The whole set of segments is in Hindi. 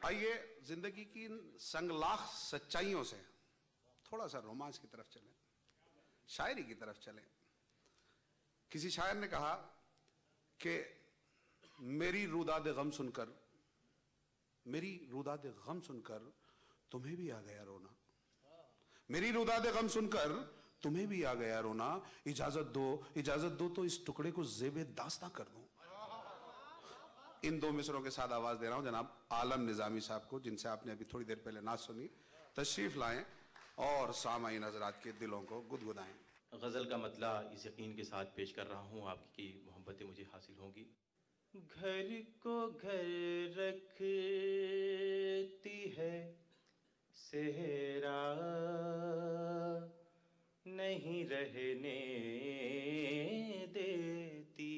आइए जिंदगी की इन संगलाख सच्चाइयों से थोड़ा सा रोमांच की तरफ चलें, शायरी की तरफ चलें। किसी शायर ने कहा कि मेरी रुदाद गम सुनकर, मेरी रुदाद गम सुनकर तुम्हें भी आ गया रोना, मेरी रुदाद गम सुनकर तुम्हें भी आ गया रोना, इजाजत दो तो इस टुकड़े को ज़ेबे दास्तां कर दूं। इन दो मिसरों के साथ आवाज दे रहा हूं जनाब आलम निजामी साहब को, जिनसे आपने अभी थोड़ी देर पहले नाच सुनी। तशरीफ लाएं और सामाईन हजरात के दिलों को गुदगुदाएं। गजल का मतला इस यकीन के साथ पेश कर रहा हूं आपकी मोहब्बतें मुझे हासिल होंगी। घर को घर रखती है सेहरा, नहीं रहने देती।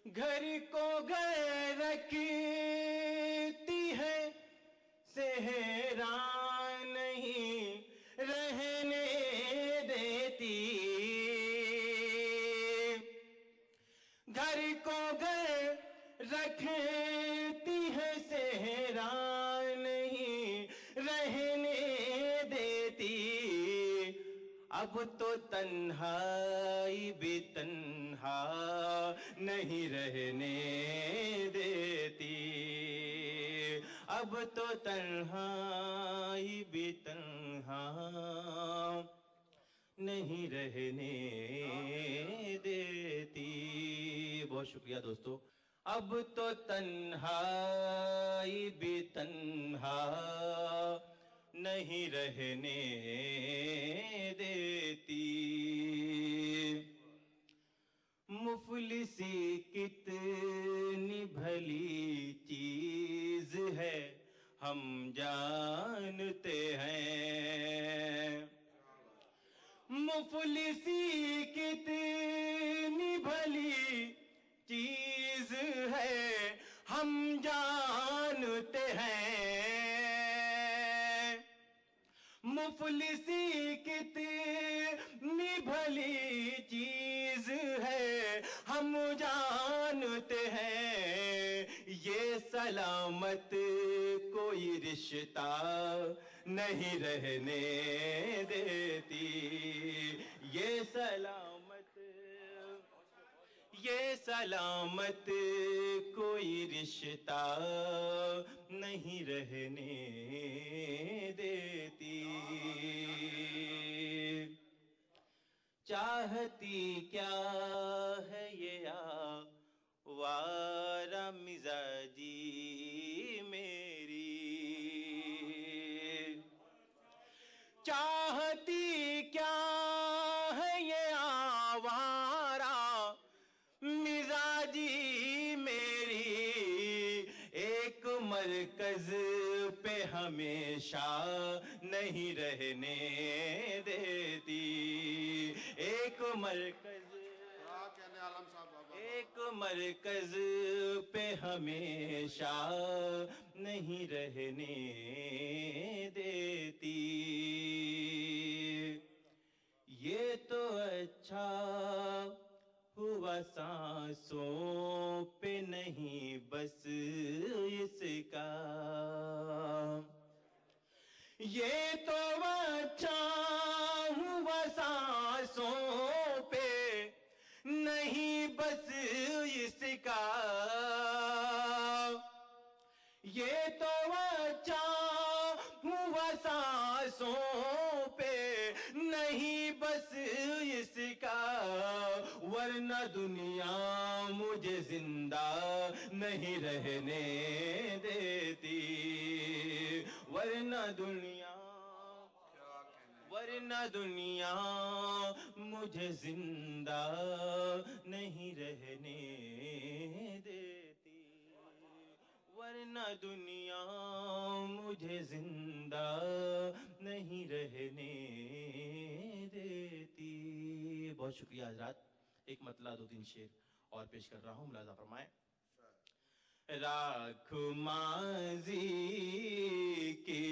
घर को घर रखती है सेहरा, नहीं रहने देती। घर को घर रखती है सेहरा, नहीं रहने देती। अब तो तन्हाई भी तन्हा नहीं रहने देती। अब तो तन्हाई भी तन्हा नहीं रहने देती। बहुत शुक्रिया दोस्तों। अब तो तन्हाई भी तन्हा नहीं रहने देती। मुफलिसी कितनी भली चीज है हम जानते हैं। मुफलिसी कितनी भली चीज है हम जानते हैं। मुफलिसी कितनी भली चीज है हम जानते हैं। ये सलामत कोई रिश्ता नहीं रहने देती। ये सलामत कोई रिश्ता नहीं रहने देती। चाहती क्या है ये आवारा मिजाजी मेरी। चाहती क्या है ये आवारा मिजाजी मेरी। एक मरकज पे हमेशा नहीं रहने देती। एक मरकज पे हमेशा नहीं रहने देती। ये तो अच्छा हुआ सांसों पे नहीं बस इसका। ये तो अच्छा हुआ सांसों पे नहीं बस इसका। ये तो अच्छा हुआ सांसों पे नहीं बस इसका। वरना दुनिया मुझे जिंदा नहीं रहने देती। वरना दुनिया मुझे जिंदा नहीं रहने देती। वरना दुनिया मुझे जिंदा नहीं रहने देती। बहुत शुक्रिया हजरात। एक मतला दो तीन शेर और पेश कर रहा हूँ, मुलाजा फरमाएं। राख माजी की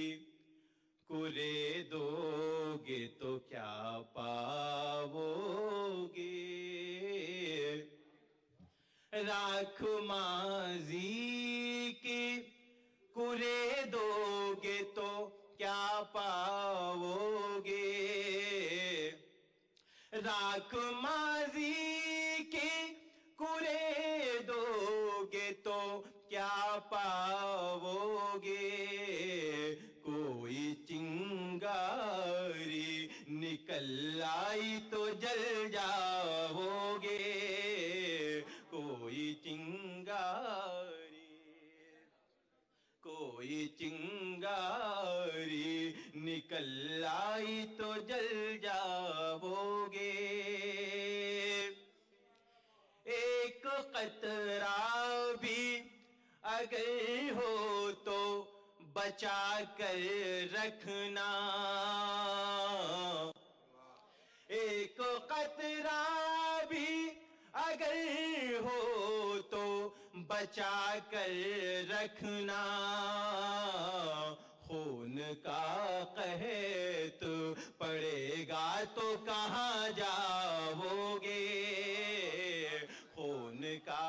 कुरे दोगे तो क्या पाओगे। राख माजी की कुरे दोगे तो क्या पाओगे, राख माजी की कुरे दोगे तो क्या पाओगे, कोई चिंगारी निकल आई तो जल जाओगे, कोई चिंगारी निकल आई तो जल जाओगे, एक कतरा भी अगर हो तो बचा कर रखना, एक कतरा भी अगर हो तो बचा कर रखना, खून का कहत पड़ेगा तो कहाँ जाओगे, खून का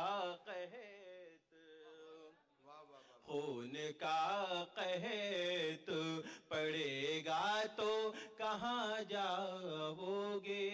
कहत पड़ेगा तो कहाँ जाओगे।